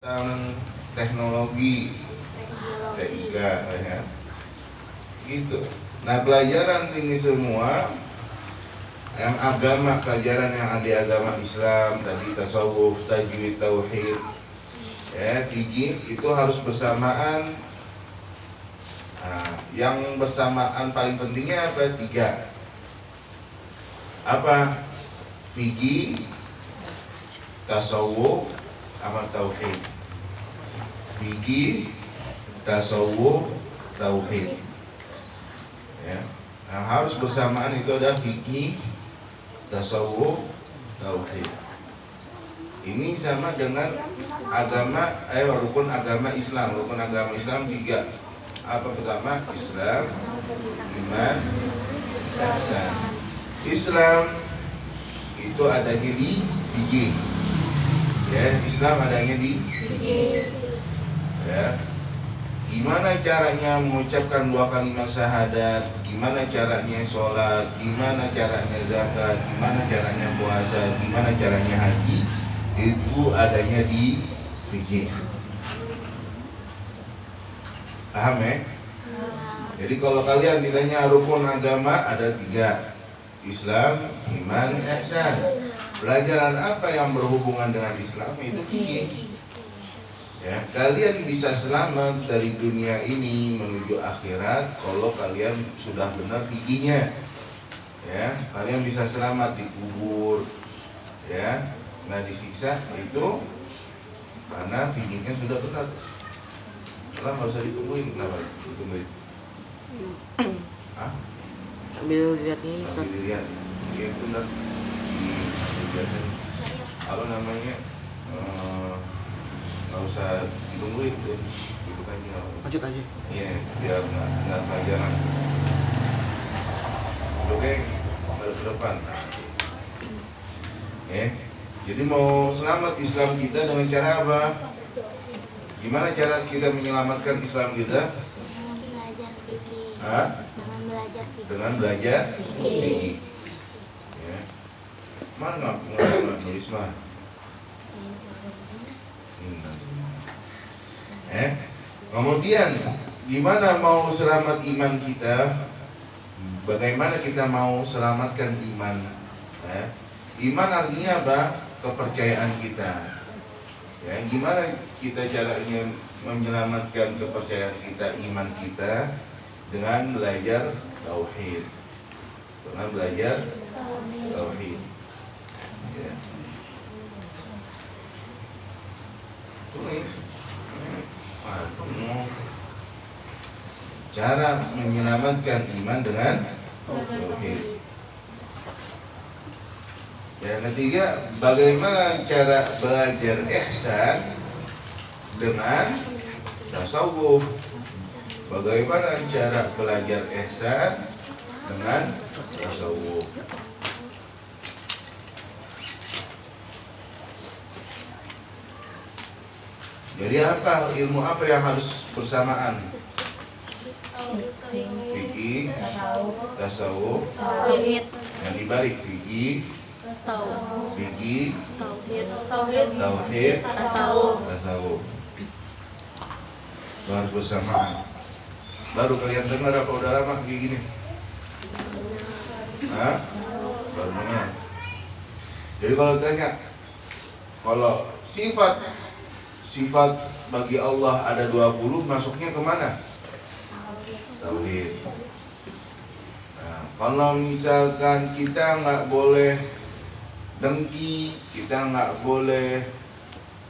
tentang teknologi TIK ya. Gitu. Nah, pelajaran ini semua yang agama, pelajaran yang ada agama Islam tadi, tasawuf, tajwid, tauhid, ya, fikih, itu harus bersamaan. Nah, yang bersamaan paling pentingnya apa? 3. Apa? Fikih, tasawuf, sama tauhid. Fikih, tasawuf, tauhid. Ya. Nah, harus bersamaan itu ada fikih, tasawuf, tauhid. Ini sama dengan agama, rukun agama Islam. Rukun agama Islam 3. Apa pertama? Islam, iman, ihsan. Islam itu adanya di fikih. Ya, Islam adanya di fikih. Ya. Gimana caranya mengucapkan 2 kalimat syahadat, gimana caranya sholat, gimana caranya zakat, gimana caranya puasa, gimana caranya haji, itu adanya di fikih. Paham ya? Jadi kalau kalian ditanya rukun agama ada 3, Islam, iman, ihsan. Pelajaran apa yang berhubungan dengan Islam itu fikih. Ya, kalian bisa selamat dari dunia ini menuju akhirat kalau kalian sudah benar fikihnya. Ya, kalian bisa selamat di kubur, ya, nggak disiksa itu karena fikihnya sudah benar. Kalau nggak usah ditungguin, kenapa ditungguin? Hah? Sambil lihat ini, Sambil dilihat, ya benar. Apa namanya? Nggak usah ditungguin deh, duduk aja. Lanjut aja. Iya, biar nggak pelajaran. Oke, balik ke depan. Ya, jadi mau selamat Islam kita dengan cara apa? Gimana cara kita menyelamatkan Islam kita? Dengan belajar fikih. Hah? Dengan belajar fikih. Dengan belajar fikih. Ya. Mana nggak nulis mah? Kemudian gimana mau selamat iman kita? Bagaimana kita mau selamatkan iman? Iman artinya apa? Kepercayaan kita. Ya, gimana kita caranya menyelamatkan kepercayaan kita, iman kita? Dengan belajar tauhid. Dengan belajar tauhid. Ya. Tulis. Cara menyelamatkan iman dengan tauhid. Yang ketiga, bagaimana cara belajar ihsan dengan tasawuf. Bagaimana cara belajar ihsan dengan tasawuf. Jadi apa, ilmu apa yang harus bersamaan? Fikih, tasawuf, yang dibalik fikih, fikih, tauhid, tasawuf. Itu harus bersamaan. Baru kalian dengar apa udah lama kayak gini? Hah? Baru dengar. Jadi kalau tanya, kalau sifat bagi Allah ada 20, masuknya kemana? Tauhid. Nah, kalau misalkan kita nggak boleh dengki, kita nggak boleh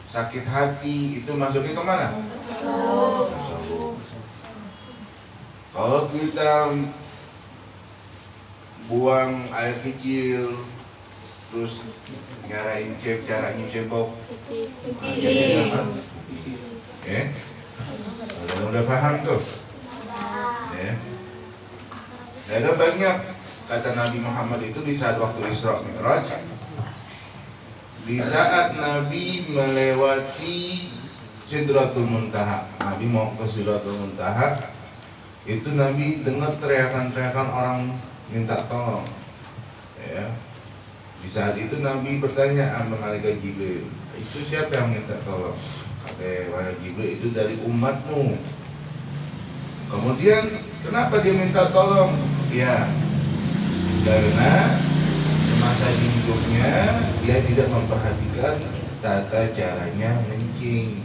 sakit hati, itu masuknya kemana? Tasawuf. Kalau kita buang air kecil, terus nyarain caranya cebok, ya, udah paham tuh, ya. Ada banyak kata Nabi Muhammad itu di saat waktu Isra Mi'raj, di saat Nabi melewati Sidratul Muntaha, Nabi mau ke Sidratul Muntaha, itu Nabi dengar teriakan-teriakan orang minta tolong, ya. Di saat itu Nabi bertanya sama malaikat Jibril, itu siapa yang minta tolong? Wahai Jibril, itu dari umatmu. Kemudian kenapa dia minta tolong? Ya, karena semasa hidupnya dia tidak memperhatikan tata caranya ngencing.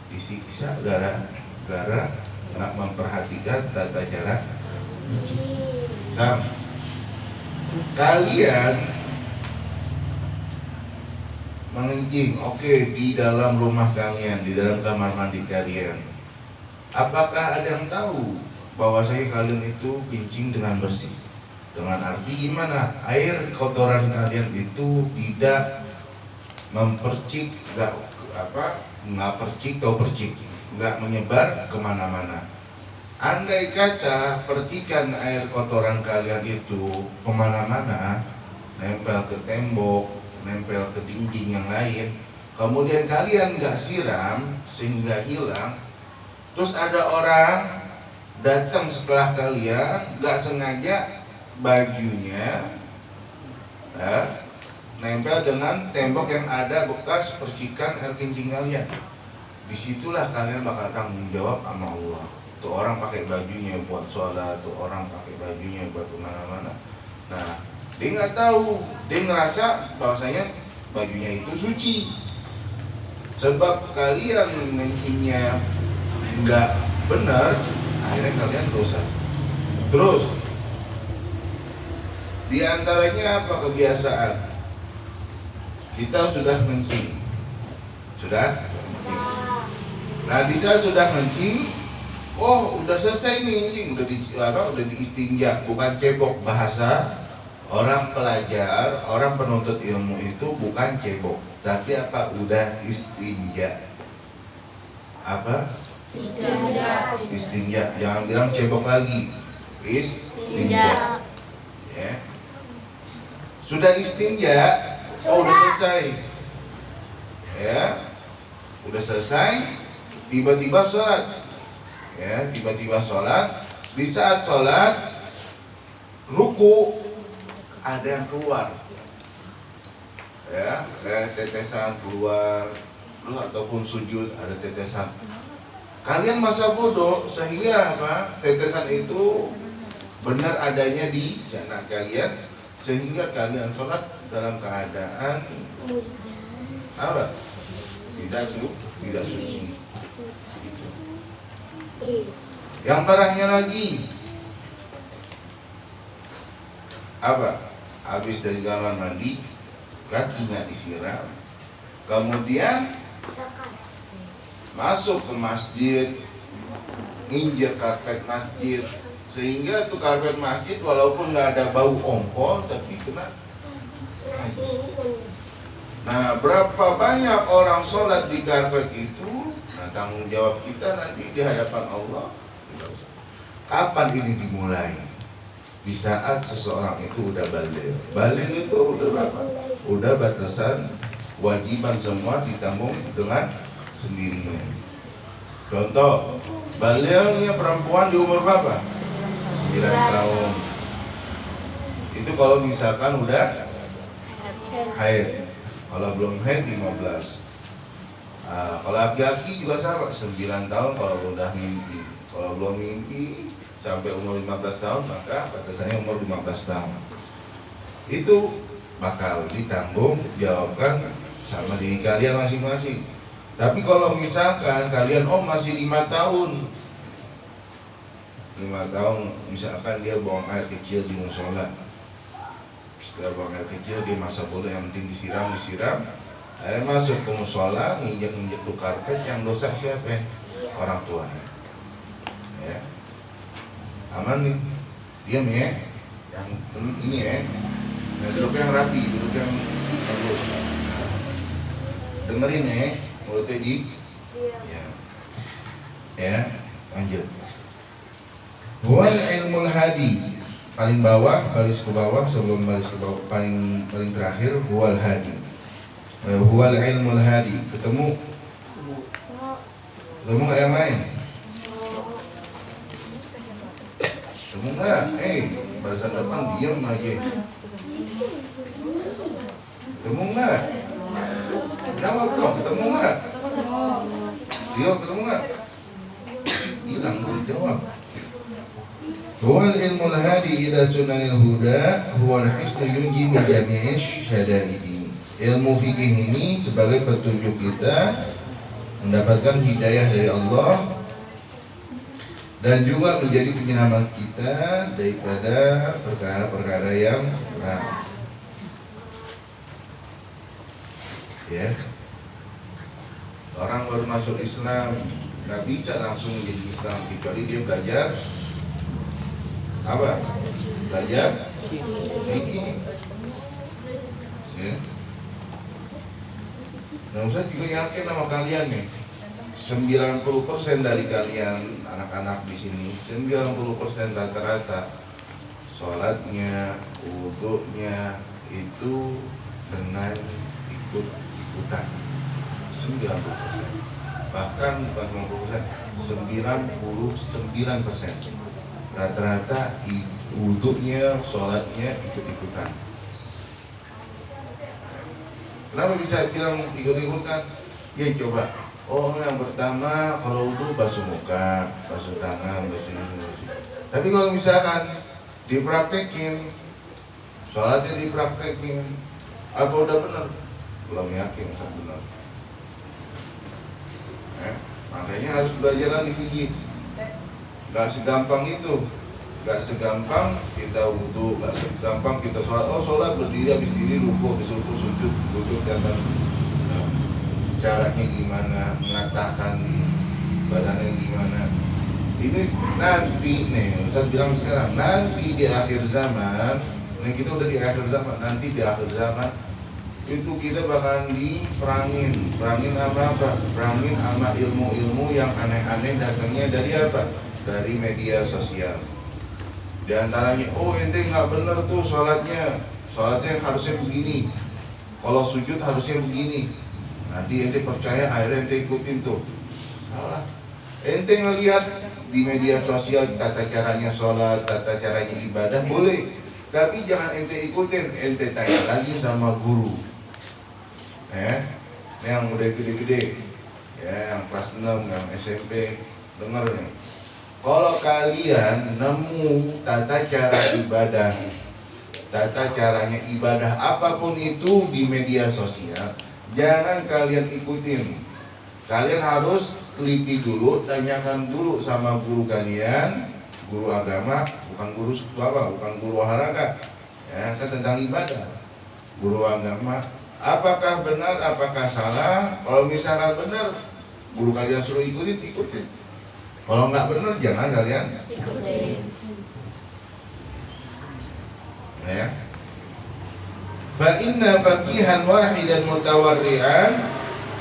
Disiksa gara-gara nggak memperhatikan tata cara ngencing. Nah, kalian mengencing, oke, di dalam rumah kalian, di dalam kamar mandi kalian. Apakah ada yang tahu bahwasanya kalian itu kencing dengan bersih? Dengan arti gimana? Air kotoran kalian itu tidak mempercik, nggak percik atau percik, nggak menyebar kemana-mana. Andai kata percikan air kotoran kalian itu kemana-mana, nempel ke tembok, nempel ke dinding yang lain, kemudian kalian nggak siram sehingga hilang, terus ada orang datang setelah kalian nggak sengaja bajunya nempel dengan tembok yang ada bekas percikan air kencing kalian, disitulah kalian bakal tanggung jawab sama Allah. Tuh orang pakai bajunya buat sholat, tuh orang pakai bajunya buat kemana-mana. Nah, dia nggak tahu, dia ngerasa bahwasanya bajunya itu suci. Sebab kalian ngencingnya nggak benar, akhirnya kalian dosa. Terus, di antaranya apa kebiasaan? Kita sudah ngencing, sudah ngencing. Nah, di saat sudah ngencing, oh udah selesai nih ngencing, udah diistinja, bukan cebok. Bahasa orang pelajar, orang penuntut ilmu itu bukan cebok, tapi apa? Udah istinja. Apa? Istinja. Jangan bilang cebok lagi. Istinja. Ya. Sudah istinja, oh udah selesai. Ya. Udah selesai, tiba-tiba sholat. Ya, tiba-tiba sholat. Di saat sholat, ruku, ada yang keluar, ya, kayak tetesan keluar, ataupun sujud ada tetesan. Kalian masa bodoh sehingga apa? Tetesan itu benar adanya di jana kalian, sehingga kalian sholat dalam keadaan apa? Tidak suci. Yang parahnya lagi apa? Habis dari kamar mandi, kakinya disiram, kemudian masuk ke masjid, nginjek karpet masjid, sehingga tuh karpet masjid walaupun nggak ada bau ompol tapi kena najis. Nah, berapa banyak orang sholat di karpet itu? Nah, tanggung jawab kita nanti di hadapan Allah. Kapan ini dimulai? Di saat seseorang itu udah baligh. Baligh itu udah berapa? Udah batasan wajiban semua ditanggung dengan sendirinya. Contoh, balighnya perempuan di umur berapa? 9 tahun. Itu kalau misalkan udah haid. Kalau belum haid 15. Kalau laki-laki juga sama, 9 tahun kalau udah mimpi. Kalau belum mimpi sampai umur 15 tahun, maka batasannya umur 15 tahun. Itu bakal ditanggung jawabkan sama diri kalian masing-masing. Tapi kalau misalkan kalian masih 5 tahun, 5 tahun misalkan dia buang air kecil di musola, setelah buang air kecil dia masa bodoh, yang penting disiram, akhirnya masuk ke musola, nginjek tuh karpet, yang dosa siapa? Orang tua. Ya, aman nih, diam ya, yang ini ya, duduk yang rapi, duduk yang bagus, dengerin ya, mulutnya di, ya, lanjut. Wal ilmul hadi, paling bawah, baris ke bawah, sebelum baris ke bawah, paling terakhir, wal hadi, wal ilmul hadi, ketemu nggak yang lain? Ketemu nggak? Barisan depan diam aja. Ketemu nggak? Jawab dong, ketemu nggak? Iya, ketemu nggak? Hilang belum jawab. Huwal ilmul hadi ila sunanil huda huwal hisnu yunji min jami'i syada'idi. Ilmu fikih ini sebagai petunjuk kita mendapatkan hidayah dari Allah dan juga menjadi penyelamat kita daripada perkara-perkara yang berat. Ya, orang baru masuk Islam nggak bisa langsung menjadi Islam kecuali dia belajar apa? Belajar fikih. Ya. Nah, Ustaz juga yakin sama kalian nih, 90% dari kalian anak-anak di sini, 90% rata-rata sholatnya, wudunya itu dengan ikut-ikutan. 90%. Bahkan bukan 90%, 99%. Rata-rata wudunya, sholatnya ikut-ikutan. Kenapa bisa bilang ikut-ikutan? Ya coba. Oh, yang pertama kalau wudu basuh muka, basuh tangan, basuh ini. Tapi kalau misalkan dipraktekin, sholatnya dipraktekin, apa udah benar? Belum yakin benar. Makanya harus belajar lagi fikih. Gak segampang itu, gak segampang kita wudu, gak segampang kita sholat. Oh, sholat berdiri, habis diri ruku, habis ruku sujud, duduk dan caranya gimana, mengatakan badannya gimana. Ini nanti nih, Ustaz bilang sekarang, nanti di akhir zaman, ini kita udah di akhir zaman, nanti di akhir zaman itu kita bakalan diperangin. Perangin sama apa? Perangin sama ilmu-ilmu yang aneh-aneh datangnya dari apa? Dari media sosial. Di antaranya, oh ente nggak bener tuh sholatnya harusnya begini. Kalau sujud harusnya begini. Nanti ente percaya, akhirnya ente ikutin tuh. Salah. Ente ngelihat di media sosial tata caranya sholat, tata caranya ibadah boleh, tapi jangan ente ikutin. Ente tanya lagi sama guru. Ini yang udah gede-gede, ya, yang kelas 6, yang SMP, dengar nih. Kalau kalian nemu tata cara ibadah, tata caranya ibadah apapun itu di media sosial, jangan kalian ikutin. Kalian harus teliti dulu, tanyakan dulu sama guru kalian, guru agama, bukan guru apa, bukan guru olahraga, ya, kan tentang ibadah. Guru agama, apakah benar, apakah salah? Kalau misalkan benar, guru kalian suruh ikutin. Kalau nggak benar, jangan kalian ikutin. Ya. Fa inna faqihan wahidan mutawarri'an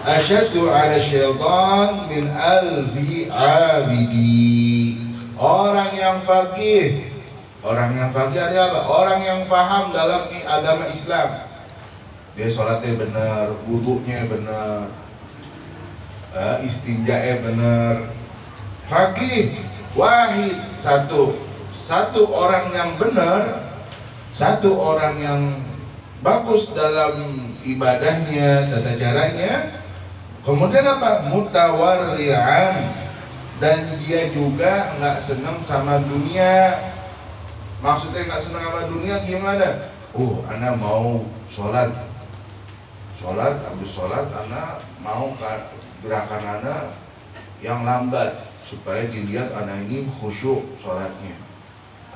asyaddu 'ala syaitan min alfi 'abidi. Orang yang faqih ada apa? Orang yang paham dalam agama Islam. Dia sholatnya benar, wudunya benar, istinja'nya benar. Faqih wahid, satu orang yang benar, satu orang yang bagus dalam ibadahnya, tata caranya. Kemudian apa? Mutawarri'an, dan dia juga nggak senang sama dunia. Maksudnya nggak senang sama dunia gimana? Oh, anak mau sholat, habis sholat anak mau gerakan anak yang lambat supaya dilihat anak ini khusyuk sholatnya.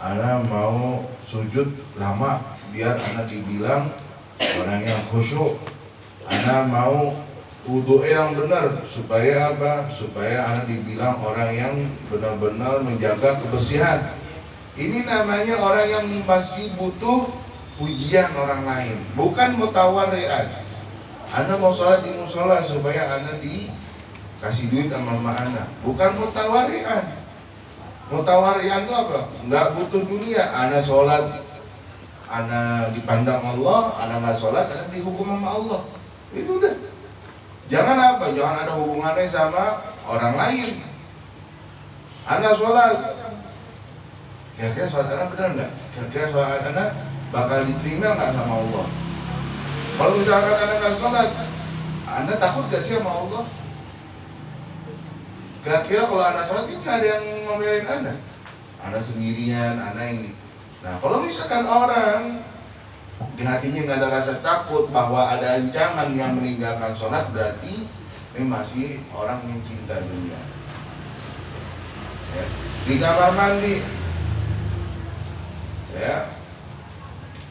Anak mau sujud lama biar anak dibilang orang yang khusyuk. Anak mau wudu yang benar supaya apa? Supaya anak dibilang orang yang benar-benar menjaga kebersihan. Ini namanya orang yang masih butuh pujian orang lain, bukan mutawarri'an. Anak mau sholat di musola supaya anak dikasih duit sama mama anak, bukan mutawarri'an. Mutawarri'an itu apa? Nggak butuh dunia. Anak sholat, anak dipandang Allah. Anak nggak sholat, anak dihukum sama Allah. Itu udah. Jangan apa? Jangan ada hubungannya sama orang lain. Anak sholat, kira-kira sholat anak benar nggak? Kira-kira sholat anak bakal diterima nggak sama Allah? Kalau misalkan anak nggak sholat, Anda takut gak sih sama Allah? Gak kira kalau Anda sholat ini ada yang ngomelin Anda? Anda sendirian, Anda ini. Nah kalau misalkan orang di hatinya nggak ada rasa takut bahwa ada ancaman yang meninggalkan sholat, berarti ini masih orang yang cinta dunia. Ya. Di kamar mandi, ya,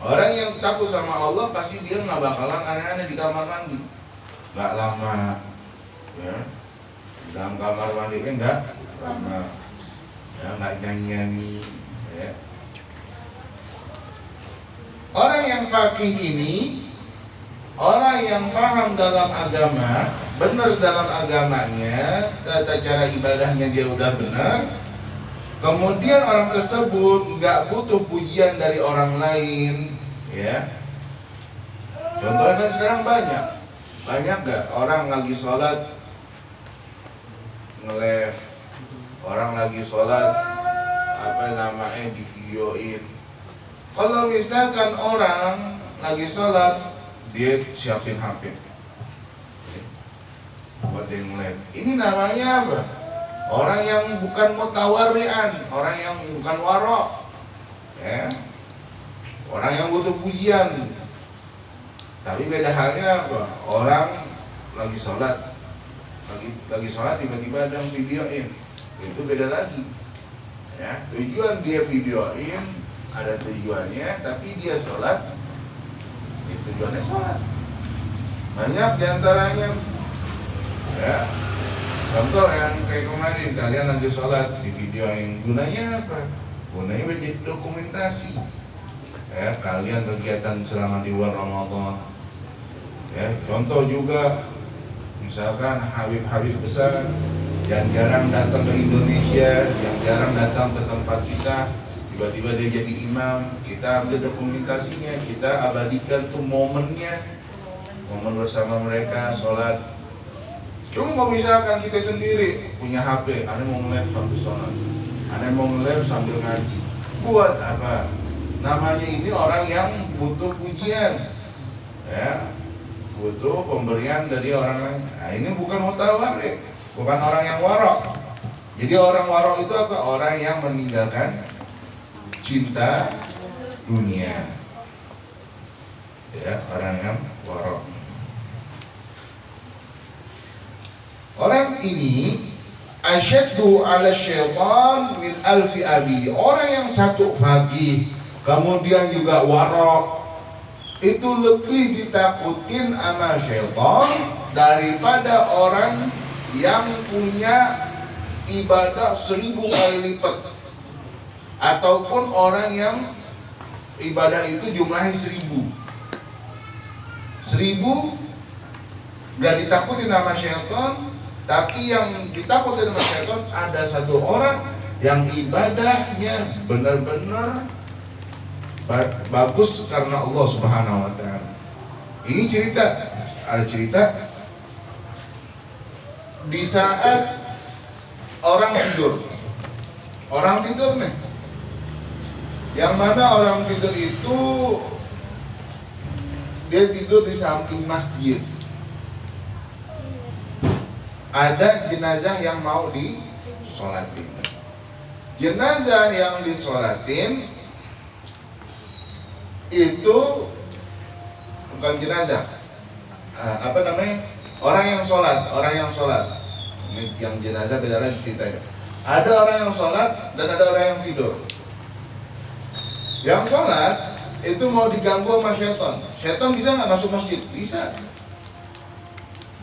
orang yang takut sama Allah pasti dia nggak bakalan aneh-aneh di kamar mandi, nggak lama, ya. Dalam kamar mandi kan nggak lama, ya, nggak nyanyi-nyanyi, ya. Orang yang faqih ini, orang yang paham dalam agama, benar dalam agamanya, tata cara ibadahnya dia udah benar. Kemudian orang tersebut nggak butuh pujian dari orang lain, ya. Contohnya kan sekarang banyak nggak orang lagi sholat nge-live, orang lagi sholat apa namanya di videoin. Kalau misalkan orang lagi sholat, dia siapin HP buat dia nge-live. Ini namanya apa? Orang yang bukan mutawarri'an, orang yang bukan warok, ya. Orang yang butuh pujian. Tapi beda halnya apa? Orang lagi sholat, lagi sholat tiba-tiba ada yang videoin, itu beda lagi, ya. Tujuan dia videoin ada tujuannya, tapi dia sholat, ya, tujuannya sholat. Banyak diantaranya, ya. Contoh yang kayak kemarin kalian lagi sholat di videoin, gunanya apa? Gunanya menjadi dokumentasi, ya. Kalian kegiatan selama di bulan Ramadan, ya. Contoh juga misalkan Habib-habib besar yang jarang datang ke Indonesia, yang jarang datang ke tempat kita, tiba-tiba dia jadi imam, kita ambil dokumentasinya, kita abadikan tuh momennya, momen bersama mereka sholat. Cuma kalau misalkan kita sendiri punya HP, ada mau nge-live sambil sholat, ada mau nge-live sambil ngaji, buat apa? Namanya ini orang yang butuh pujian, ya, butuh pemberian dari orang lain. Nah ini bukan mutawarrik, bukan orang yang warok. Jadi orang warok itu apa? Orang yang meninggalkan cinta dunia, ya, orang yang warok. Orang ini asyaddu ala syaitan min alfi abi. Orang yang satu faqih kemudian juga warok, itu lebih ditakutin sama syaitan daripada orang yang punya ibadah 1000 kali lipat, ataupun orang yang ibadah itu jumlahnya 1000 gak ditakutin sama syaitan. Tapi yang ditakutin sama syaitan ada satu orang yang ibadahnya benar-benar bagus karena Allah Subhanahu wa ta'ala. Ini ada cerita di saat orang tidur nih, yang mana orang tidur itu dia tidur di samping masjid. Ada jenazah yang mau disolatin. Jenazah yang disolatin itu bukan jenazah, apa namanya? Orang yang sholat. Ini yang jenazah beda lagi ceritanya. Ada orang yang sholat dan ada orang yang tidur. Yang sholat itu mau diganggu sama syaitan. Syaitan bisa nggak masuk masjid? Bisa.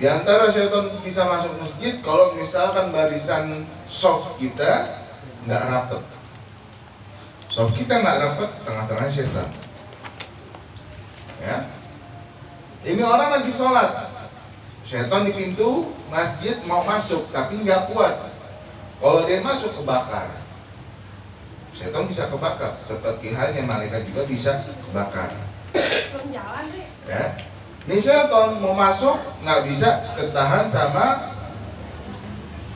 Di antara syaitan bisa masuk masjid kalau misalkan barisan soft kita nggak rapet. Soft kita nggak rapet, tengah-tengah syaitan. Ya, ini orang lagi sholat, syaitan di pintu masjid mau masuk tapi nggak kuat. Kalau dia masuk kebakar, syaitan bisa kebakar. Seperti halnya malaikat juga bisa kebakar. Ya. Ini syaitan mau masuk nggak bisa ketahan sama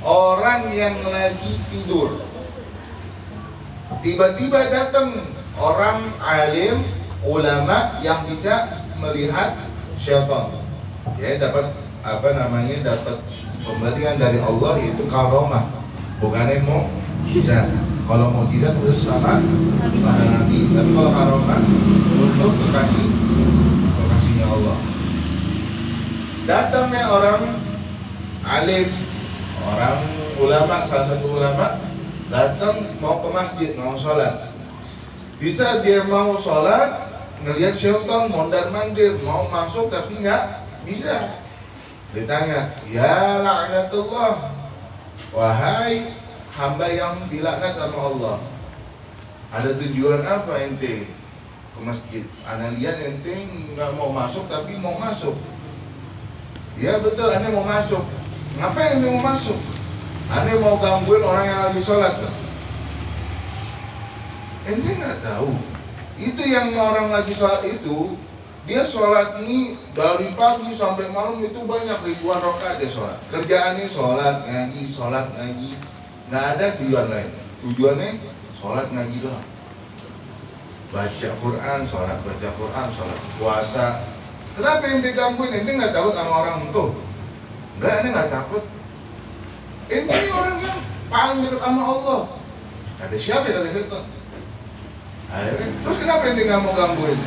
orang yang lagi tidur. Tiba-tiba datang orang alim, ulama yang bisa melihat syaitan. Ya, dapat dapat pemberian dari Allah yaitu karomah, bukannya mukjizat. Kalau mukjizat harus sama para nabi, tapi kalau karomah untuk kekasihnya Allah. Datangnya orang alim, orang ulama, salah satu ulama datang mau ke masjid, mau sholat. Bisa dia mau sholat, ngelihat syaitan mondar-mandir, mau masuk tapi nggak bisa. Ditanya, ya laknatullah, wahai hamba yang dilaknat sama Allah, ada tujuan apa ente ke masjid? Ana lihat ente nggak mau masuk tapi mau masuk. Ya betul, ane mau masuk. Ngapain ente mau masuk? Ane mau gangguin orang yang lagi sholat. Ente nggak tahu. Itu yang orang lagi sholat itu, dia sholat ini dari pagi sampai malam itu banyak ribuan rakaat dia sholat. Kerjaannya sholat ngaji, nggak ada tujuan lain. Tujuannya sholat ngaji doang. Baca Quran, sholat, puasa. Kenapa ente gangguin? Ente nggak takut sama orang itu? Enggak, ente nggak takut. Ente ini orang yang paling dekat sama Allah. Kata siapa ya? Kata itu. Akhirnya, terus kenapa ente nggak mau gangguin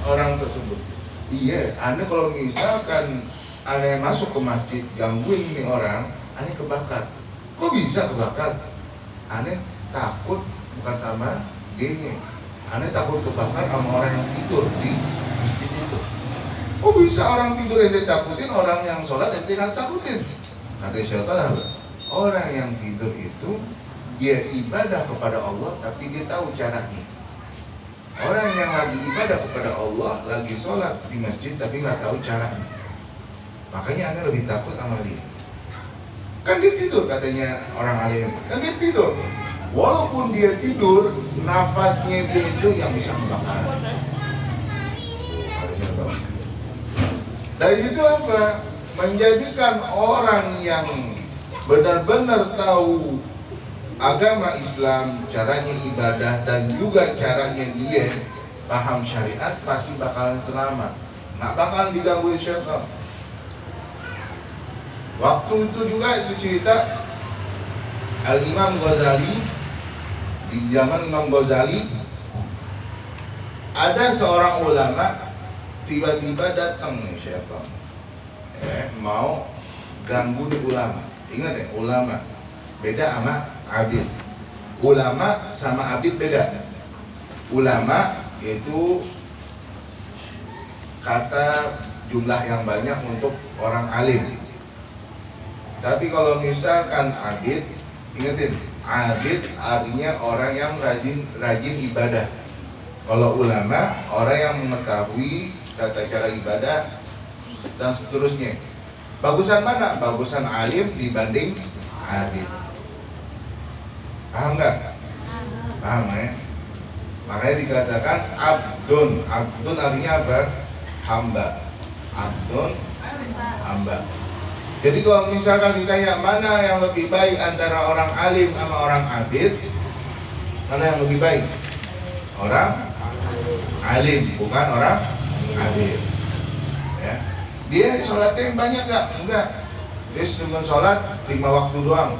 orang tersebut? Iya, ane kalau misalkan ane masuk ke masjid gangguin nih orang, ane kebakar. Kok bisa kebakar? Ane takut bukan sama dia. Ane takut kebakar sama orang yang tidur di masjid itu. Kok bisa orang tidur ente takutin, orang yang sholat ente nggak takutin? Kata syaitan apa? Orang yang tidur itu dia ibadah kepada Allah tapi dia tahu caranya. Orang yang lagi ibadah kepada Allah, lagi sholat di masjid tapi nggak tahu caranya. Makanya anda lebih takut sama dia. Kan dia tidur katanya orang alim. Kan dia tidur. Walaupun dia tidur, nafasnya dia itu yang bisa membakar. Dari situ apa? Menjadikan orang yang benar-benar tahu agama Islam, caranya ibadah dan juga caranya dia paham syariat pasti bakalan selamat, nggak bakalan digangguin syaitan. Waktu itu juga itu cerita Al-Imam Ghazali, di zaman Imam Ghazali ada seorang ulama tiba-tiba datang nih syaitan, mau ganggu nih ulama. Ingat ya, ulama beda sama abid. Ulama sama abid beda. Ulama itu kata jumlah yang banyak untuk orang alim. Tapi kalau misalkan abid, ingetin, abid artinya orang yang rajin ibadah. Kalau ulama, orang yang mengetahui tata cara ibadah dan seterusnya. Bagusan mana? Bagusan alim dibanding abid. Paham nggak? Paham ya? Makanya dikatakan abdun. Abdun artinya apa? Hamba. Abdun, hamba. Jadi kalau misalkan ditanya mana yang lebih baik antara orang alim sama orang abid, mana yang lebih baik? Orang alim, bukan orang abid. Ya. Dia sholatnya yang banyak nggak? Enggak. Dia cuma sholat 5 waktu doang.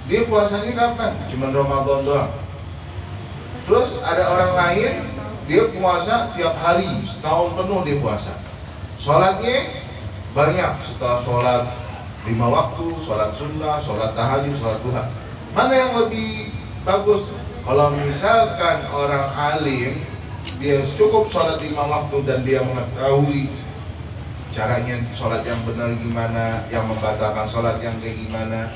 Dia puasanya kapan? Cuma Ramadan doang. Terus ada orang lain, dia puasa tiap hari, setahun penuh dia puasa. Sholatnya banyak, setelah sholat 5 waktu, sholat sunnah, sholat tahajud, sholat duha. Mana yang lebih bagus? Kalau misalkan orang alim, dia cukup sholat 5 waktu dan dia mengetahui caranya sholat yang benar gimana, yang membatalkan sholat yang kayak gimana,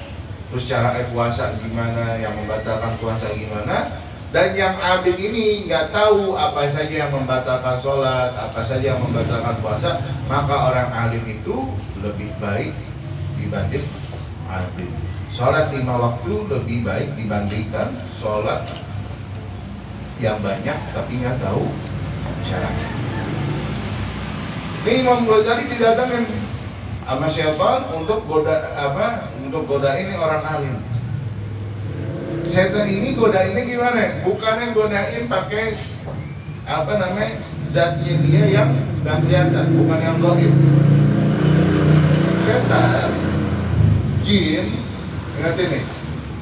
terus cara puasa gimana, yang membatalkan puasa gimana. Dan yang abid ini nggak tahu apa saja yang membatalkan sholat, apa saja yang membatalkan puasa, maka orang alim itu lebih baik dibanding abid. Sholat 5 waktu lebih baik dibandingkan sholat yang banyak tapi nggak tahu caranya. Ini Imam Ghazali didatangin sama syaitan untuk godain orang alim. Setan ini godainnya gimana? Bukannya godain pakai zatnya dia yang nggak kelihatan, bukan yang gaib. jin, ingatin nih,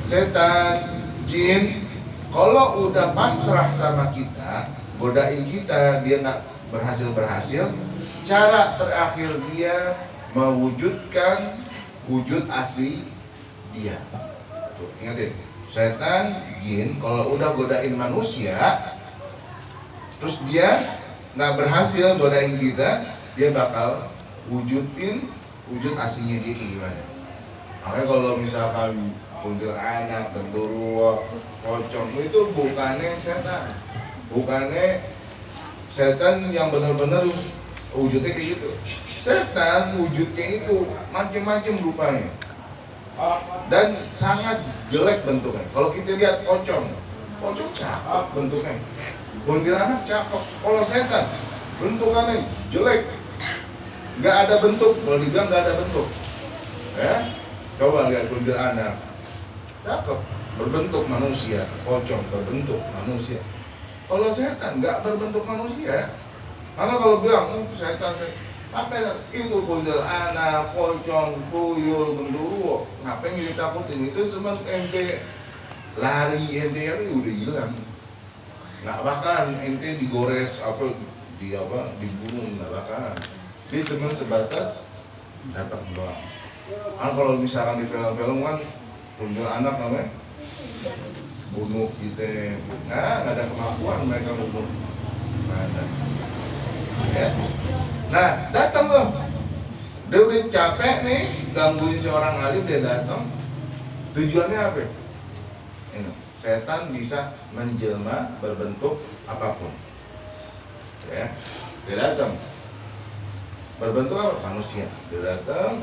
setan, jin, kalau udah pasrah sama kita, godain kita, dia nggak berhasil, cara terakhir dia mewujudkan wujud asli dia. Tuh, ingatin, setan, jin, kalau udah godain manusia, terus dia nggak berhasil godain kita, dia bakal wujudin wujud aslinya dia kayak gimana. Makanya kalau misalkan kuntilanak, genderuwo, pocong itu bukannya setan yang benar-benar wujudnya kayak gitu. Setan wujudnya itu macam-macam rupanya dan sangat jelek bentuknya. Kalau kita lihat pocong cakep bentuknya, kuntilanak cakep. Kalau setan bentukannya jelek, nggak ada bentuk. Kalau dibilang nggak ada bentuk, ya coba lihat kuntilanak cakep, berbentuk manusia. Pocong berbentuk manusia. Kalau setan nggak berbentuk manusia. Maka kalau bilang setan apa itu kuntilanak, pocong, tuyul, genderuwo, ngapain ditakutin? Itu cuma ente lari, ente yang udah hilang. Nggak bakalan ente digores dibunuh, nggak bakalan. Dia cuma sebatas dapat doang. Kalau misalkan di film-film kan kuntilanak namanya bunuh kita, nggak ada kemampuan mereka bunuh, nggak ada. Ya. Nah, datang loh. Dia udah capek nih gangguin si orang alim, dia datang. Tujuannya apa? Ini, setan bisa menjelma berbentuk apapun. Ya, dia datang. Berbentuk apa? Manusia. Dia datang.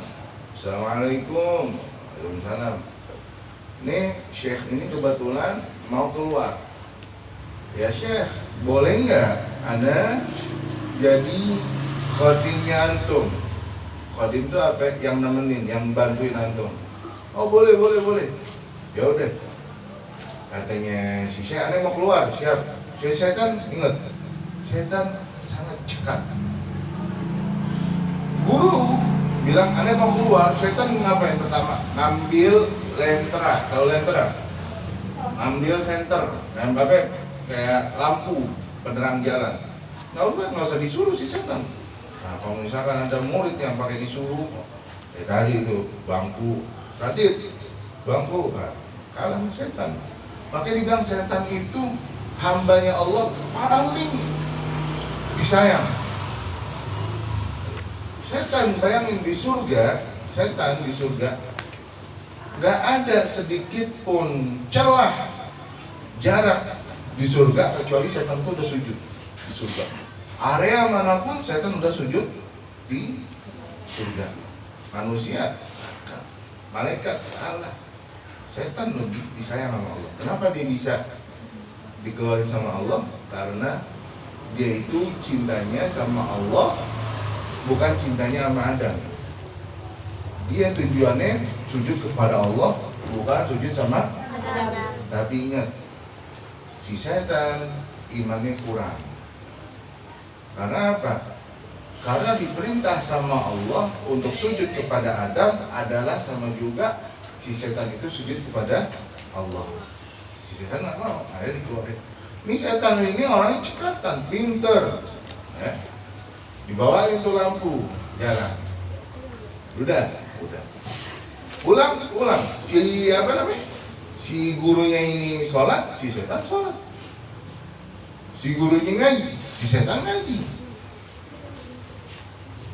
Assalamualaikum. Waalaikumsalam. Nih, Syekh ini kebetulan mau keluar. Ya Syekh, boleh nggak Anda jadi khadimnya antum? Khadim itu apa? Yang nemenin, yang bantuin antum. Oh boleh. Ya udah. Katanya si Syekh, Anda mau keluar, siap. Setan, ingat, setan sangat cekat. Guru bilang Anda mau keluar, setan ngapain pertama? Ngambil lentera, tahu lentera? Ambil senter, yang kayak lampu penerang jalan. Nggak usah disuruh si setan. Nah, kalau misalkan ada murid yang pakai disuruh, tadi itu bangku, bangku, nah, kalah sama setan. Makanya dibilang setan itu hambanya Allah paling disayang. Setan, bayangin di surga, setan di surga nggak ada sedikit pun celah jarak di surga kecuali setan itu udah sujud di surga. Area manapun setan udah sujud di surga. Manusia, malaikat, Allah, setan lebih disayang sama Allah. Kenapa dia bisa dikeluarin sama Allah? Karena dia itu cintanya sama Allah, bukan cintanya sama Adam. Dia tujuannya sujud kepada Allah, bukan sujud sama Adam. Tapi ingat, si setan imannya kurang. Karena apa? Karena diperintah sama Allah untuk sujud kepada Adam adalah sama juga si setan itu sujud kepada Allah. Si setan nggak mau, akhirnya dikeluarin. Ini setan ini orangnya cekatan, pinter, ya. Dibawain tuh lampu jalan. Udah. Pulang. Si gurunya ini sholat, si setan sholat. Si gurunya ngaji, si setan ngaji.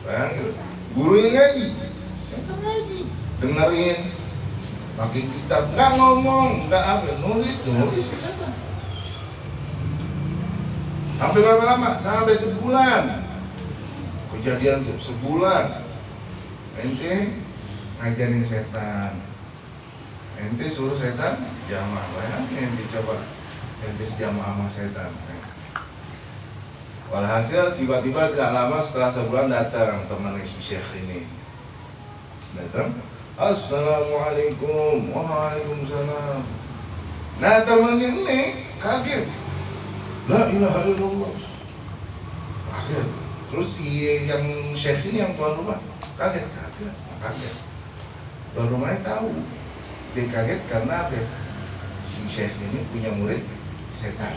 Bayangin, gurunya ngaji, setan ngaji. Dengerin, pakai kitab, nggak ngomong, nggak apa, nulis si setan. Sampai berapa lama? Sampai sebulan. Kejadian tuh sebulan. Ente ngajarin setan, ente suruh setan jamaah, bayangin ente coba ente sejamaah sama setan. Walhasil tiba-tiba tidak lama setelah sebulan datang teman si Syekh ini, datang, Assalamualaikum. Waalaikumsalam. Nah temannya ini kaget, la ilaha illallah, kaget. Terus si yang Syekh ini yang tuan rumah kaget. tuan rumahnya tahu. Dia kaget karena apa? Si Syekh ini punya murid setan.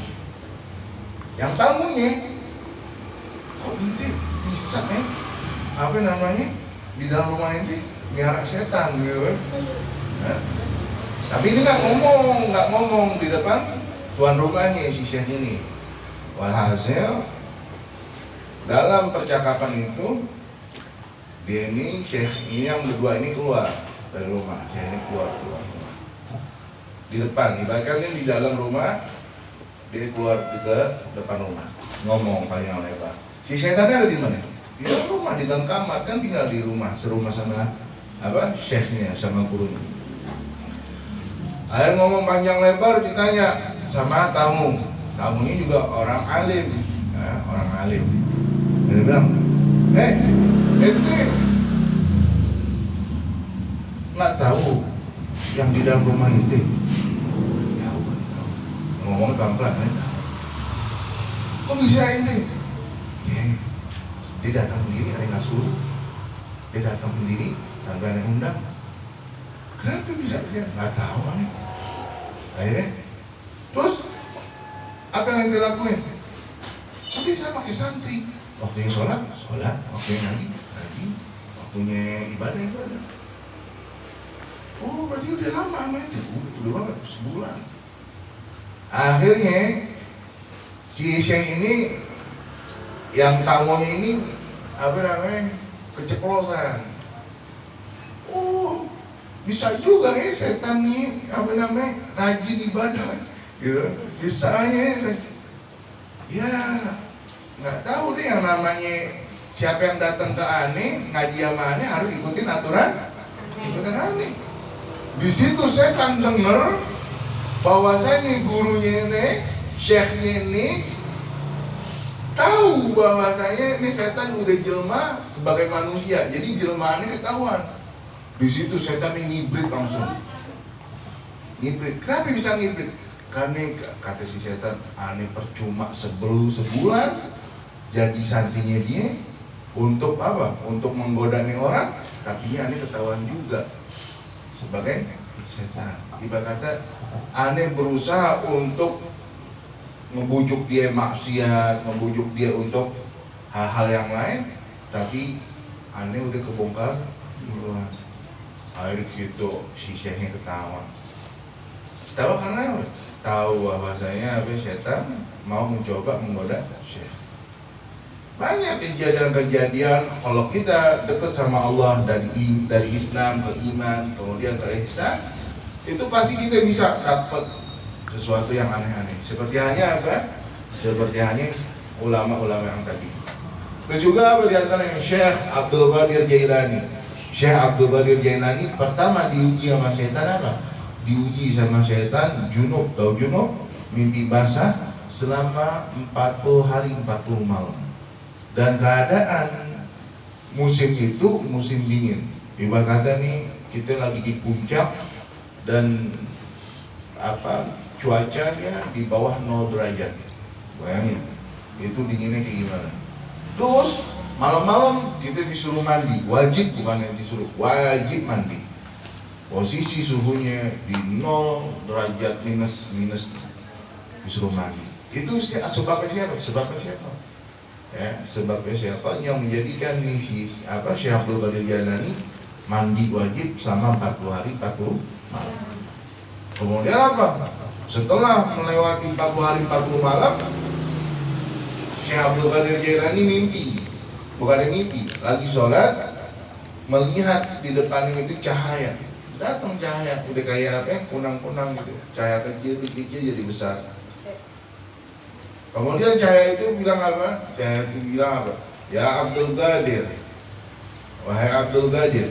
Yang tamunya, kok ente bisa apa namanya, di dalam rumah ente miara setan gitu kan? Tapi ini nggak ngomong di depan tuan rumahnya si Syekh ini. Walhasil dalam percakapan itu dia ini Syekh ini yang berdua ini keluar dari rumah. Syekh ini keluar rumah. Di depan, ibaratnya di dalam rumah, dia keluar ke depan rumah, ngomong panjang lebar. Si setannya ada di mana? Di dalam rumah, di dalam kamar, kan tinggal di rumah, serumah sama apa? Syekhnya sama gurunya. Akhirnya ngomong panjang lebar, ditanya sama tamu. Tamunya juga orang alim, ya, orang alim. Dia bilang, ente nggak tahu yang di dalam rumah ente? Ya, tahu. Ngomong pelan-pelan, kok bisa ente? Dia datang sendiri, ada yang nggak suruh. Dia datang sendiri, tanpa ada yang undang. Kenapa bisa dia? Nggak tahu aneh. Akhirnya, terus apa yang dia lakuin? Tadi saya pakai santri. Waktunya sholat, waktunya ngaji, waktunya ibadah. Oh, berarti udah lama sama itu. Udah banget, sebulan. Akhirnya si Syekh ini yang tamunya ini apa namanya, keceplosan. Oh, bisa juga ya setan nih apa namanya, rajin ibadah gitu. Bisanya ya nggak tahu deh yang namanya siapa yang datang ke aneh ngaji sama aneh harus ikutin aturan aneh. Di situ setan dengar bahwasanya gurunya ini, syekhnya ini tahu bahwasanya ini setan udah jelma sebagai manusia, jadi jelmaannya ketahuan. Di situ setan ini ngibrit langsung. Ngibrit. Kenapa bisa ngibrit? Karena kata si setan, aneh percuma sebulan jadi santrinya dia untuk apa? Untuk menggoda nih orang, tapi aneh ketahuan juga sebagai setan. Ibarat kata aneh berusaha untuk membujuk dia maksiat, membujuk dia untuk hal-hal yang lain, tapi aneh udah kebongkar duluan. Akhirnya gitu si syekhnya ketawa karena tahu bahwasanya apa, setan mau mencoba menggoda syekh. Banyak kejadian-kejadian kalau kita dekat sama Allah dari Islam ke iman, kemudian ke ihsan, itu pasti kita bisa dapat sesuatu yang aneh-aneh. Seperti hanya apa? Seperti hanya ulama-ulama yang tadi. Itu juga apa di antaranya Syekh Abdul Qadir Jailani. Syekh Abdul Qadir Jailani pertama diuji sama setan apa? Diuji sama setan junub, tahu junub? Mimpi basah selama 40 hari 40 malam. Dan keadaan musim itu musim dingin. Ibarat kata nih kita lagi di puncak dan apa, cuacanya di bawah 0 derajat. Bayangin, itu dinginnya kayak gimana. Terus malam-malam kita disuruh mandi, wajib, bukan yang disuruh, wajib mandi. Posisi suhunya di 0 derajat minus disuruh mandi. Itu sebabnya siapa? Ya, sebabnya siapa yang menjadikan si apa, Syekh Abdul Qadir Jailani mandi wajib selama 40 hari 40 malam. Kemudian apa? Setelah melewati 40 hari 40 malam, Syekh Abdul Qadir Jailani mimpi, lagi sholat, melihat di depannya itu cahaya. Datang cahaya, udah kayak apa? Kunang-kunang gitu. Cahaya kecil jadi besar. Kemudian cahaya itu bilang apa? Cahaya itu bilang apa? Ya Abdul Qadir, wahai Abdul Qadir,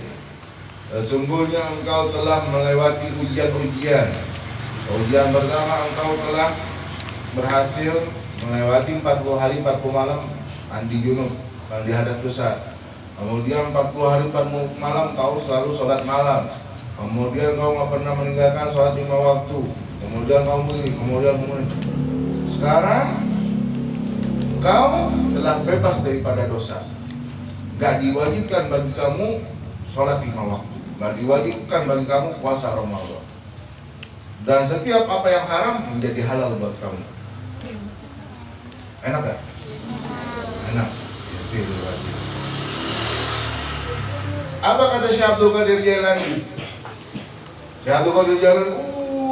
sesungguhnya engkau telah melewati ujian-ujian. Ujian pertama, engkau telah berhasil melewati 40 hari 40 malam mandi junub, mandi hadas besar. Kemudian 40 hari 40 malam kau selalu sholat malam. Kemudian kau nggak pernah meninggalkan sholat 5 waktu. Kemudian kau begini, kemudian. Sekarang kau telah bebas daripada dosa. Gak diwajibkan bagi kamu sholat 5 waktu. nggak diwajibkan bagi kamu puasa Ramadan. Dan setiap apa yang haram menjadi halal buat kamu. Enak gak? Enak. Itu wajib. Apa kata Syekh Abdul Qadir Jailani? Syekh Abdul Qadir Jailani,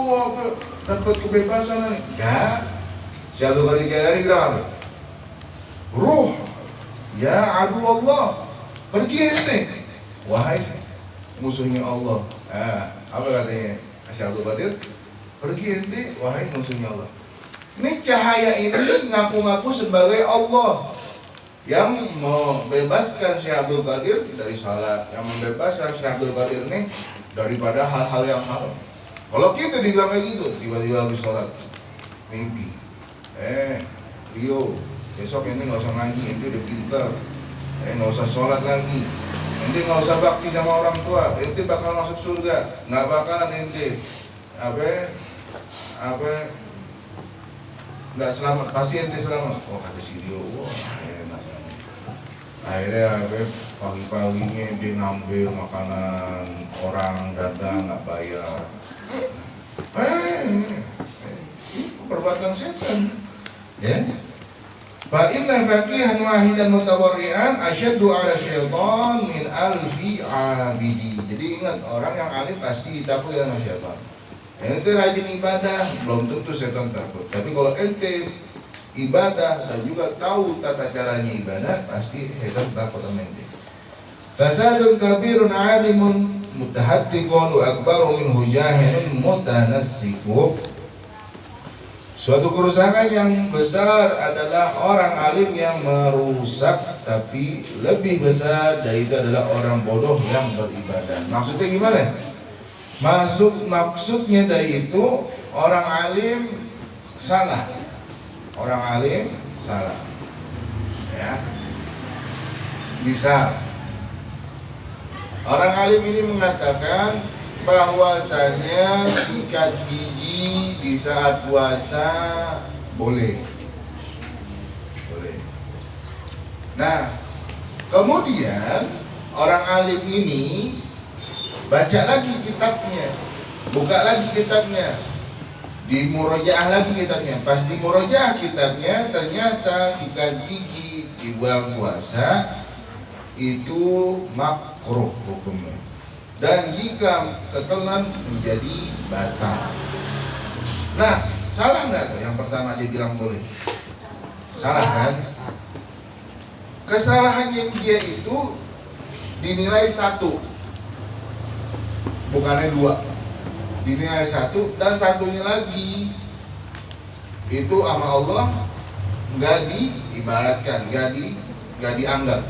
apa dapat kebebasan nih? Enggak. Syekh Abdul Qadir Jailani bilang apa? Ruh, ya adu Allah, pergi ente. Wahai musuhnya Allah. Apa katanya Syekh Abdul Qadir? Pergi ente, wahai musuhnya Allah. Ini cahaya ini ngaku-ngaku sebagai Allah yang membebaskan Syekh Abdul Qadir dari salat, yang membebaskan Syekh Abdul Qadir ini daripada hal-hal yang haram. Kalau kita dibilang kayak gitu, tiba-tiba habis salat mimpi, Rio, besok ini nggak usah ngaji, ente udah pintar, nggak usah sholat lagi, ente nggak usah bakti sama orang tua, ente bakal masuk surga, nggak bakalan ente nggak selamat, pasti ente selamat. Oh kata si Rio, wah enak. Akhirnya pagi-paginya dia ngambil makanan orang dagang nggak bayar. Itu perbuatan setan. Ya. Fa inna faqihan wahidan mutawarri'an asyaddu 'ala syaitan min alfi 'abidi. Jadi ingat, orang yang alim pasti takut sama syaitan. Ente rajin ibadah, belum tentu setan takut. Tapi kalau ente ibadah dan juga tahu tata caranya ibadah, pasti setan takut sama ente. Fasadun kabirun 'alimun mutahattiqun wa akbaru minhu jahilun mutanassiku. Suatu kerusakan yang besar adalah orang alim yang merusak, tapi lebih besar dari itu adalah orang bodoh yang beribadah. Maksudnya gimana? Maksudnya dari itu orang alim salah. Orang alim salah. Ya. Bisa. Orang alim ini mengatakan bahwasanya sikat gigi di saat puasa boleh. Boleh. Nah, kemudian orang alim ini baca lagi kitabnya, buka lagi kitabnya, di murojaah lagi kitabnya. Pas di murojaah kitabnya, ternyata sikat gigi di bulan puasa itu makruh hukumnya. Dan jika ketelan menjadi batal. Nah, salah nggak tuh? Yang pertama dia bilang boleh. Salah kan? Kesalahannya dia itu dinilai 1, bukannya 2. Dinilai 1, dan satunya lagi itu sama Allah nggak diibaratkan, nggak dianggap.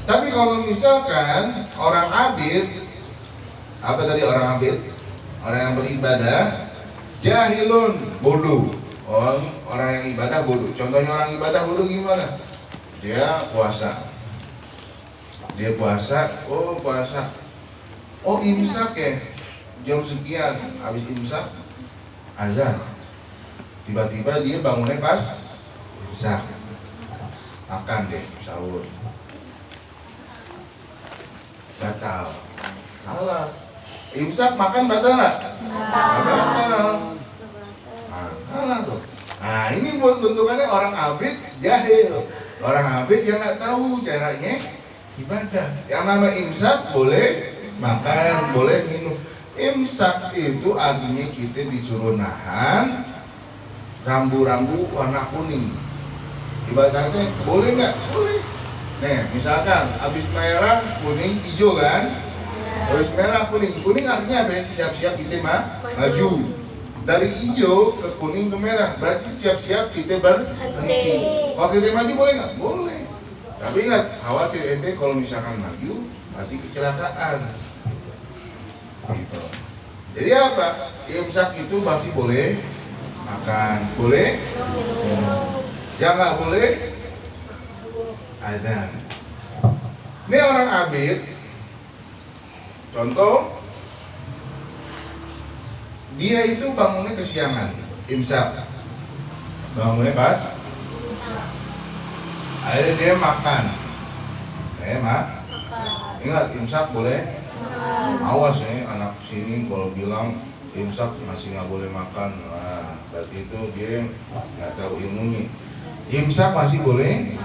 Tapi kalau misalkan orang abid, apa tadi orang abid? Orang yang beribadah, jahilun, bodoh. Orang yang ibadah bodoh. Contohnya orang ibadah bodoh gimana? Dia puasa. Oh puasa. Oh imsak ya, jam sekian, habis imsak azan. Tiba-tiba dia bangunnya pas imsak. Makan deh, sahur. Batal. Salah. Imsak makan batal nggak? Batal. Salah tuh. Nah ini bentukannya orang abid jahil. Orang abid yang nggak tahu caranya ibadah. Yang nama imsak boleh makan, boleh minum. Imsak itu artinya kita disuruh nahan rambu-rambu warna kuning. Ibaratnya boleh nggak? Boleh. Nih misalkan habis merah, kuning, hijau kan? Habis merah, kuning. Kuning artinya apa? Siap-siap kita maju. Dari hijau ke kuning ke merah, berarti siap-siap kita berhenti. Kalau kita maju boleh nggak? Boleh. Tapi ingat, khawatir ente kalau misalkan maju pasti kecelakaan. Gitu. Jadi apa? Imsak itu masih boleh makan, boleh? Yang nggak boleh azan. Ini orang abid. Contoh, dia itu bangunnya kesiangan, imsak. Bangunnya pas, akhirnya dia makan. Ingat, imsak boleh Awas ya anak sini kalau bilang imsak masih nggak boleh makan, nah berarti itu dia nggak tahu ilmunya. Imsak masih boleh,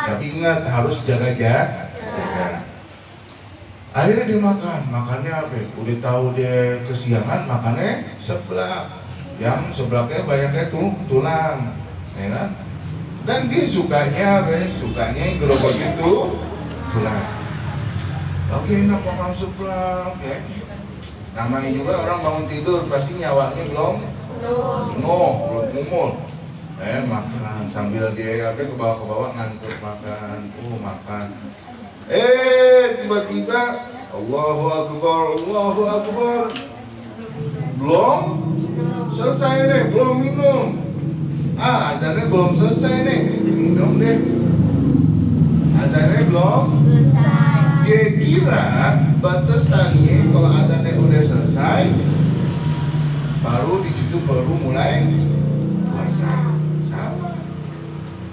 tapi ingat harus jaga. Akhirnya dia makannya apa? Udah tahu dia kesiangan, makannya seblak. Yang seblaknya banyaknya tulang, ya kan? Dan dia sukanya apa? Sukanya gerobak itu tulang. Lagi enak makan seblak, ya. Namanya juga orang bangun tidur pasti nyawanya belum ngumul. Makan sambil dia apa ke bawah ngantuk makan, makan. Tiba-tiba Allahu Akbar. Belum selesai nih, belum minum. Azannya belum selesai nih, minum deh. Azannya belum selesai. Dia kira batasannya kalau azannya udah selesai, baru di situ baru mulai puasa.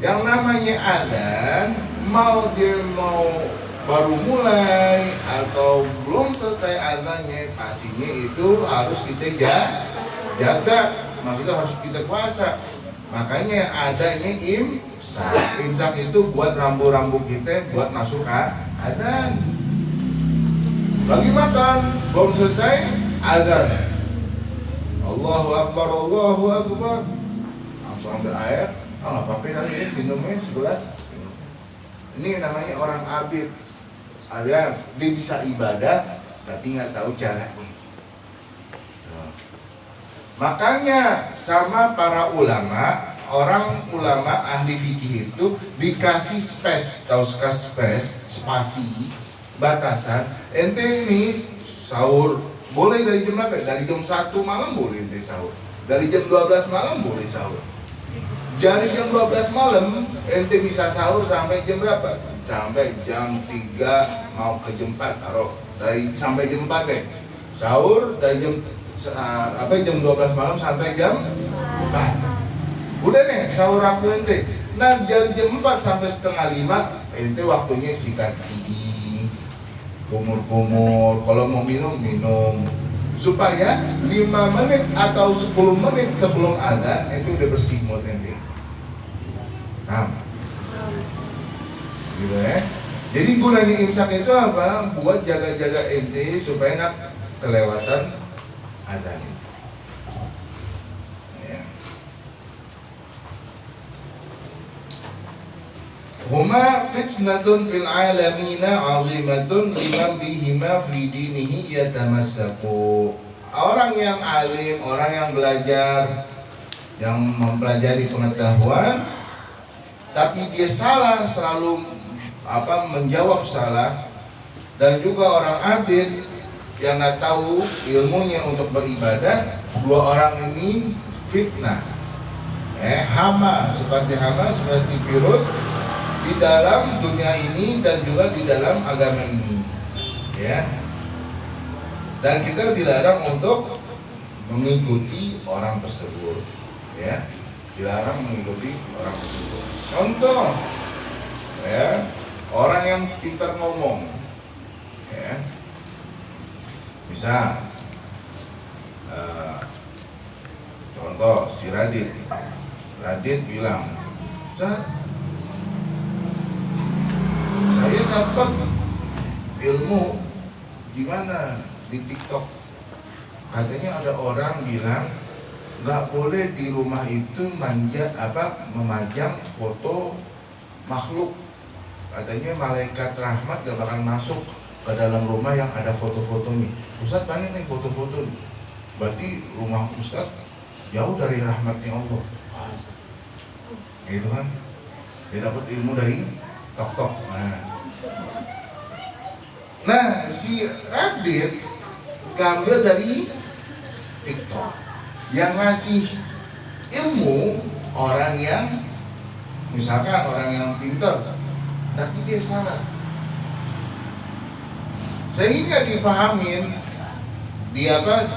Yang namanya azan, mau baru mulai atau belum selesai azannya, pastinya itu harus kita jaga, maksudnya harus kita puasa. Makanya adanya imsak itu buat rambu-rambu kita buat masuk azan. Lagi makan, belum selesai azan. Allahu Akbar. Langsung ambil air. Apa-apa tadi minumnya segelas. Ini namanya orang abid. Dia bisa ibadah tapi nggak tahu caranya. Makanya sama para ulama, orang ulama ahli fikih itu dikasih space, tahu space, spasi, batasan. Ente ini sahur boleh dari jam berapa? Dari jam 1 malam boleh ente sahur. Dari jam 12 malam boleh sahur. Dari jam 12 malam ente bisa sahur sampai jam berapa? Sampai jam 3 mau ke jam 4 taruh. Sampai jam 4 deh. Sahur dari jam 12 malam sampai jam 4. Udah nih sahur aku ente. Nah dari jam 4 sampai setengah 5 ente waktunya sikat gigi, kumur-kumur, kalau mau minum supaya 5 menit atau 10 menit sebelum azan itu udah bersih mulut ente. Gitu ya. Jadi gunanya imsak itu apa? Buat jaga-jaga ente supaya nggak kelewatan azan. Ya. Huma fitnatun fil alamina azimatun liman bihima fi dinihi yatamassaku. Orang yang alim, orang yang belajar, yang mempelajari pengetahuan, tapi dia salah, selalu menjawab salah, dan juga orang abid yang nggak tahu ilmunya untuk beribadah. Dua orang ini fitnah, seperti virus di dalam dunia ini dan juga di dalam agama ini, ya. Dan kita dilarang untuk mengikuti orang tersebut, ya. Dilarang mengikuti orang tersebut. Contoh, ya, orang yang pintar ngomong, ya. Misal, contoh si Radit bilang, saya dapat ilmu di mana? Di TikTok. Katanya ada orang bilang nggak boleh di rumah itu memajang foto makhluk. Katanya malaikat rahmat gak bakal masuk ke dalam rumah yang ada foto-fotonya. Ustadz banyak nih foto-foto nih. Berarti rumah Ustadz jauh dari rahmatnya Allah. Gitu kan? Dia dapat ilmu dari TikTok. Nah, si Radit ngambil dari TikTok. Yang ngasih ilmu orang yang, misalkan orang yang pintar, tapi dia salah, sehingga dipahamin,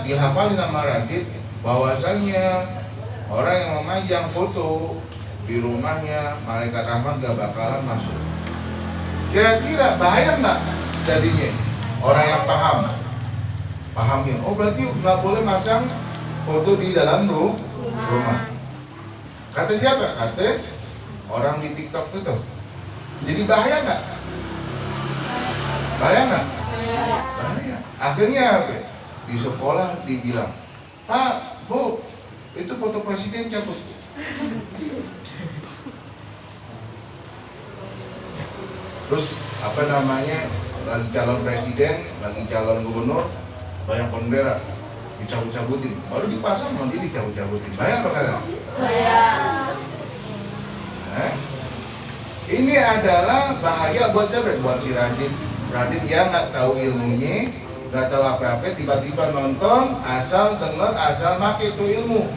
dihafalin sama Radit bahwasanya orang yang memajang foto di rumahnya malaikat rahmat gak bakalan masuk. Kira-kira bahaya nggak jadinya? orang yang pahamin. Oh berarti nggak boleh masang foto di dalam rumah. Kata siapa? Kata orang di TikTok itu tuh. Jadi bahaya nggak? Bahaya. Akhirnya di sekolah dibilang, Pak, Bu, itu foto presiden cabut. Terus apa namanya, lagi calon presiden, lagi calon gubernur, banyak bendera dicabut-cabutin, baru dipasang nanti dicabut-cabutin. Bahaya apa kagak? Bahaya. Ini adalah bahaya buat siapa? Buat si Radit dia nggak tahu ilmunya, nggak tahu apa-apa, tiba-tiba nonton, asal dengar, asal pakai itu ilmu.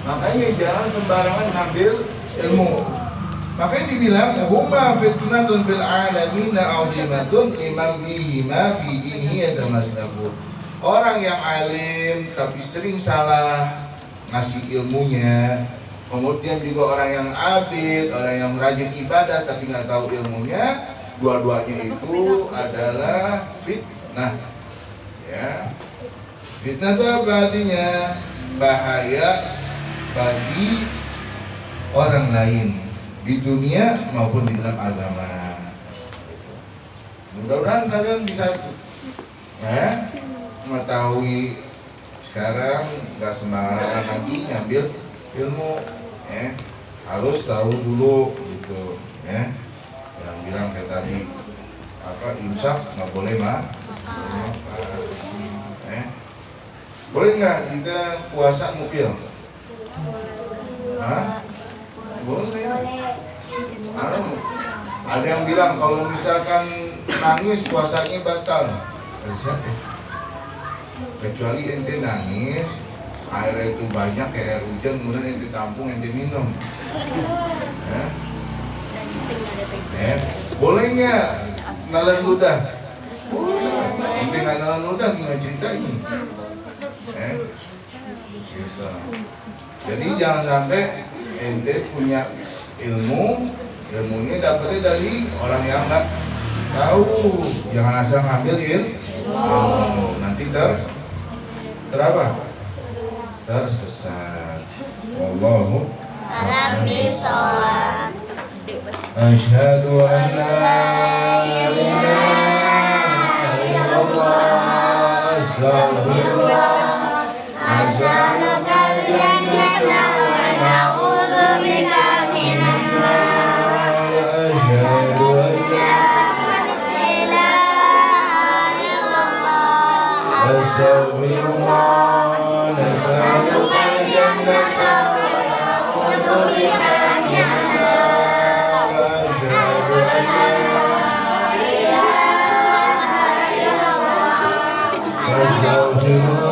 Makanya jangan sembarangan ngambil ilmu. Makanya dibilang huma fitnatun fil alamin azimatun liman bihima fi dinihi yatamassaku. Orang yang alim tapi sering salah ngasih ilmunya, kemudian juga orang yang abid, orang yang rajin ibadah tapi nggak tahu ilmunya, dua-duanya itu adalah fitnah. Ya, fitnah itu apa artinya? Bahaya bagi orang lain di dunia maupun di dalam agama. Mudah-mudahan kalian bisa mengetahui sekarang nggak sembarangan lagi ngambil ilmu. Harus tahu dulu gitu. Yang bilang kayak tadi imsak nggak boleh boleh nggak kita puasa mobil? Boleh. Ada yang bilang kalau misalkan nangis puasanya batal. Kecuali ente nangis, air itu banyak kayak air hujan, kemudian ente tampung, ente minum. Boleh nggak nalan ludah? Ente nggak nalan ludah gimana ceritanya? Gitu. Jadi jangan sampai ente punya ilmunya dapetnya dari orang yang nggak tahu. Jangan asal ngambil ilmu, nanti terapa? Tersesat. Wallahu a'lam bishawab. Asyhadu an la ilaha illallah, astagfirullah, as'aluka al-jannata wa na'udzu bika minan nar. Asyhadu an la ilaha illallah, astagfirullah, as'aluka al-jannata wa na'udzu bika minan nar. Asyhadu an la ilaha illallah, astagfirullah.